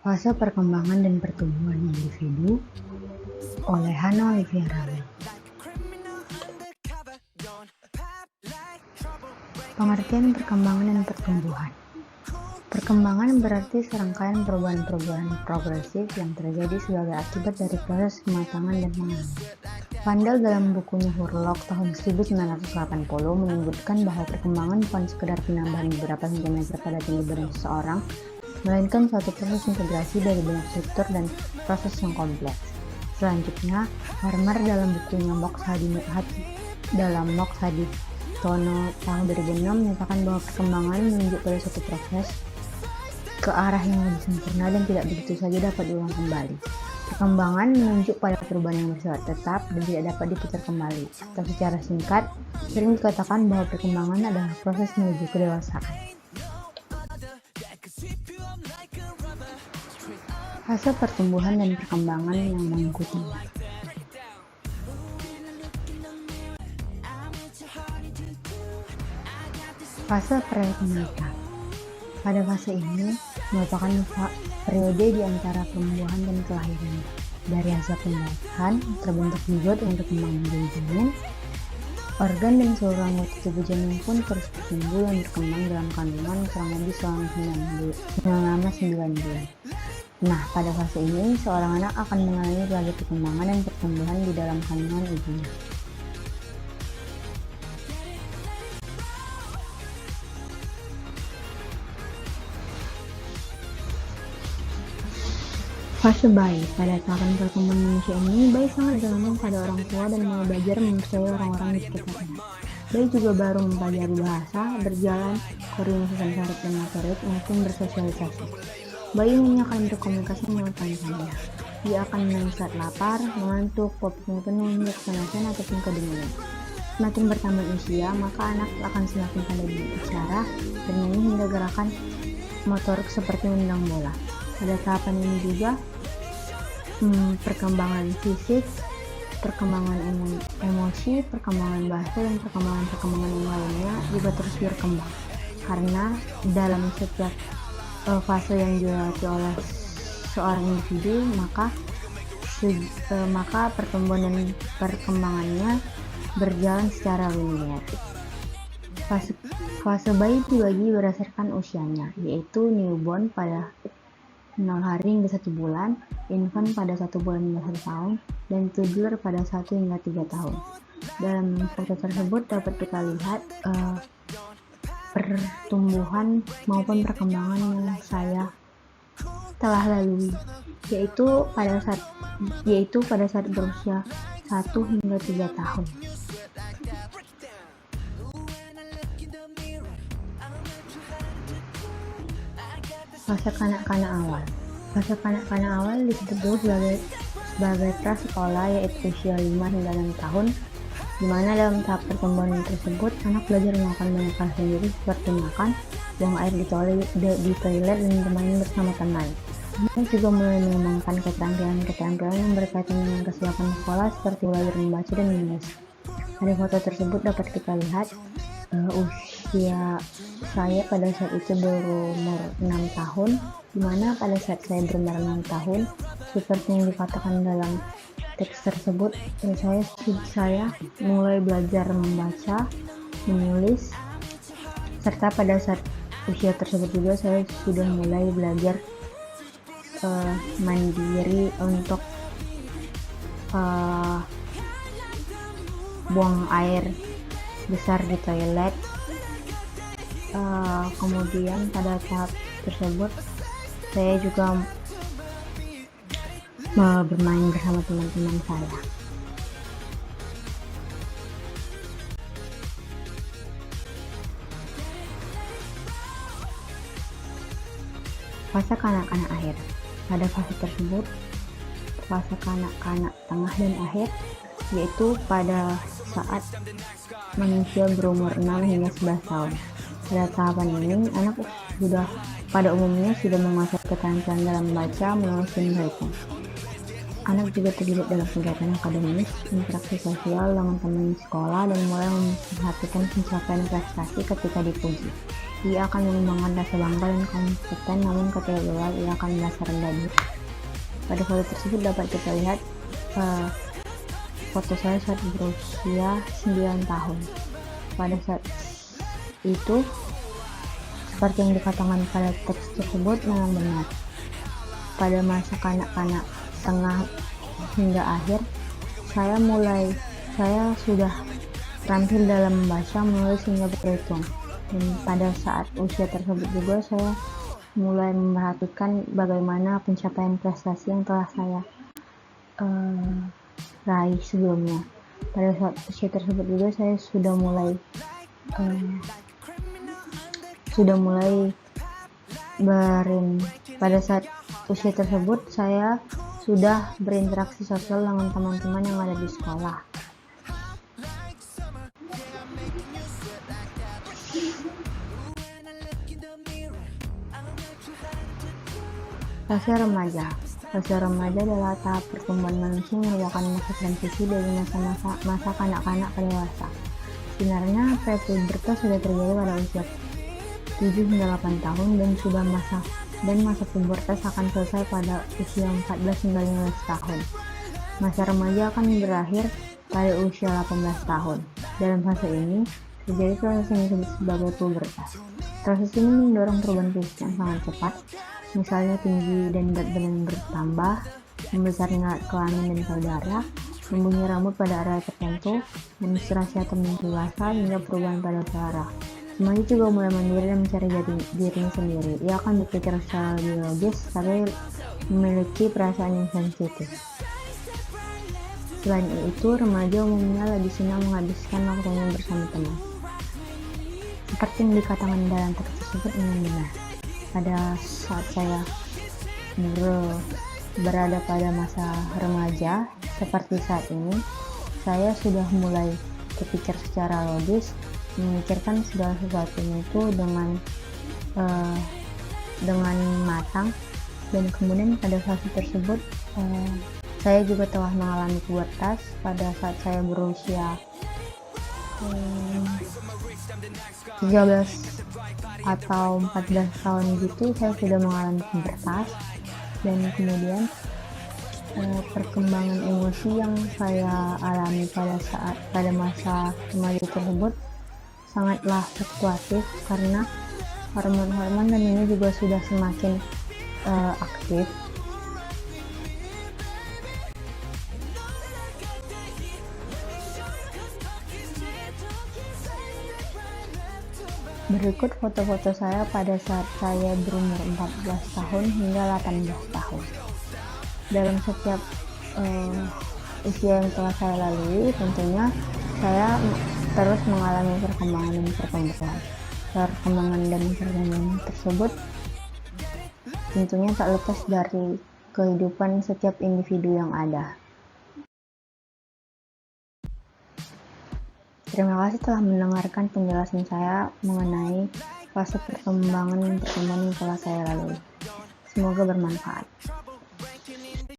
Fase Perkembangan dan Pertumbuhan Individu oleh Hannah Olivia Rawi. Pengertian perkembangan dan pertumbuhan. Perkembangan berarti serangkaian perubahan-perubahan progresif yang terjadi sebagai akibat dari proses kematangan dan pengembangan. Vandal dalam bukunya Hurlock tahun 1980 menyebutkan bahwa perkembangan bukan sekedar penambahan beberapa sentimeter pada tinggi badan seseorang, melainkan suatu proses integrasi dari banyak struktur dan proses yang kompleks. Selanjutnya, Farmer dalam bukunya Mox Haditono tahun 2006 menyatakan bahwa perkembangan menunjuk pada suatu proses ke arah yang lebih sempurna dan tidak begitu saja dapat diulang kembali. Perkembangan menunjuk pada perubahan yang bersifat tetap dan tidak dapat diputar kembali. Atau secara singkat, sering dikatakan bahwa perkembangan adalah proses menuju kedewasaan. Fase pertumbuhan dan perkembangan yang mengikutinya. Fase pre-menika. Pada fase ini merupakan periode di antara pertumbuhan dan kelahiran. Dari hasil pembuahan terbentuk zigot yang berkembang menjadi janin. Organ dan seluruh anggota tubuh janin pun terus bertumbuh dan berkembang dalam kandungan kurang lebih selama 9 bulan. Nah, pada fase ini, seorang anak akan mengalami berbagai perkembangan dan pertumbuhan di dalam kandungan ibunya. Fase bayi. Pada tahapan perkembangan manusia ini, bayi sangat bergantung pada orang tua dan mulai belajar mempercayai orang-orang di sekitarnya. Bayi juga baru mempelajari bahasa, berjalan, koordinasi sensorik dan motorik, maupun bersosialisasi. Bayi ini akan berkomunikasi melalui tanda-tanda. Dia akan menangis saat lapar, mengantuk, popoknya penuh, kepanasan, ataupun kedinginan. Semakin bertambah usia, maka anak akan semakin pandai berbicara, bernyanyi hingga gerakan motorik seperti menendang bola. Pada tahapan ini juga, perkembangan fisik, perkembangan emosi, perkembangan bahasa, dan perkembangan yang lainnya juga terus berkembang. Karena dalam setiap fase yang dilewati oleh seorang individu, maka pertumbuhan dan perkembangannya berjalan secara linear. Fase bayi dibagi berdasarkan usianya, yaitu newborn pada 0 hari hingga 1 bulan, infant pada 1 bulan hingga 1 tahun, dan toddler pada 1 hingga 3 tahun. Dalam foto tersebut dapat kita lihat pertumbuhan maupun perkembangan yang saya telah lalui, yaitu pada saat berusia 1 hingga 3 tahun. Fase kanak-kanak awal. Fase kanak-kanak awal disebut sebagai prasekolah, yaitu usia 5 hingga 6 tahun, di mana dalam tahap pertumbuhan tersebut anak belajar melakukan banyak hal sendiri seperti makan, buang air di toilet, dan bermain bersama teman. Dia juga mulai mengembangkan keterampilan yang berkaitan dengan kesiapan sekolah seperti belajar membaca dan menulis. Pada foto tersebut dapat kita lihat usia saya pada saat itu berumur 6 tahun, di mana pada saat saya berumur 6 tahun, seperti yang dikatakan dalam teks tersebut, saya mulai belajar membaca, menulis, serta pada saat usia tersebut juga saya sudah mulai belajar mandiri untuk buang air besar di toilet. Kemudian pada tahap tersebut saya juga bermain bersama teman-teman saya. Fase kanak-kanak akhir. Pada fase tersebut, fase kanak-kanak tengah dan akhir, yaitu pada saat manusia berumur 6 hingga 11 tahun. Pada tahapan ini, anak pada umumnya sudah menguasai keterampilan dalam membaca, menulis, dan berhitung. Anak juga terlibat dalam kegiatan akademis, interaksi sosial dengan teman di sekolah, dan mulai memperhatikan pencapaian prestasi ketika dipuji. Ia akan mengembangkan rasa bangga dan kompeten, namun ketika gagal, ia akan merasa rendah diri. Pada foto tersebut dapat kita lihat foto saya saat berusia 9 tahun. Pada saat itu, seperti yang dikatakan pada teks tersebut memang benar. Pada masa kanak-kanak tengah hingga akhir, saya sudah terampil dalam membaca, menulis hingga berhitung. Dan pada saat usia tersebut juga saya mulai memperhatikan bagaimana pencapaian prestasi yang telah saya raih sebelumnya. Pada saat usia tersebut juga saya sudah mulai pada saat usia tersebut saya sudah berinteraksi sosial dengan teman-teman yang ada di sekolah. Fase remaja adalah tahap pertumbuhan manusia yang merupakan masa transisi dari masa kanak-kanak ke dewasa. Sebenarnya pre-pubertas sudah terjadi pada usia 7 hingga 8 tahun dan masa pubertas akan selesai pada usia 14 hingga 15 tahun. Masa remaja akan berakhir pada usia 18 tahun. Dalam fase ini terjadi proses yang disebut sebagai pubertas. Proses ini mendorong perubahan fisik yang sangat cepat, misalnya tinggi dan berat badan bertambah, membesarnya kelamin dan payudara, tumbuhnya rambut pada area tertentu, menstruasi atau mendewasa, hingga perubahan pada suara. Remaja juga mulai mandiri dan mencari dirinya sendiri. Ia akan berpikir secara biologis, tapi memiliki perasaan yang sensitif. Selain itu, remaja umumnya lebih senang menghabiskan waktunya bersama teman. Seperti yang dikatakan dalam teks tersebut memang benar. Pada saat saya berada pada masa remaja seperti saat ini, saya sudah mulai berpikir secara logis, memikirkan segala sesuatunya itu dengan matang, dan kemudian pada fase tersebut saya juga telah mengalami pubertas. Pada saat saya berusia 13 atau 14 tahun gitu, saya sudah mengalami pubertas, dan kemudian perkembangan emosi yang saya alami pada masa remaja tersebut sangatlah fluktuatif karena hormon-hormon dan ini juga sudah semakin aktif. Berikut foto-foto saya pada saat saya berumur 14 tahun hingga 18 tahun. Dalam setiap usia yang telah saya lalui, tentunya saya terus mengalami perkembangan dan pertumbuhan. Perkembangan dan pertumbuhan tersebut tentunya tak lepas dari kehidupan setiap individu yang ada. Terima kasih telah mendengarkan penjelasan saya mengenai fase perkembangan dan pertumbuhan yang telah saya lalui. Semoga bermanfaat.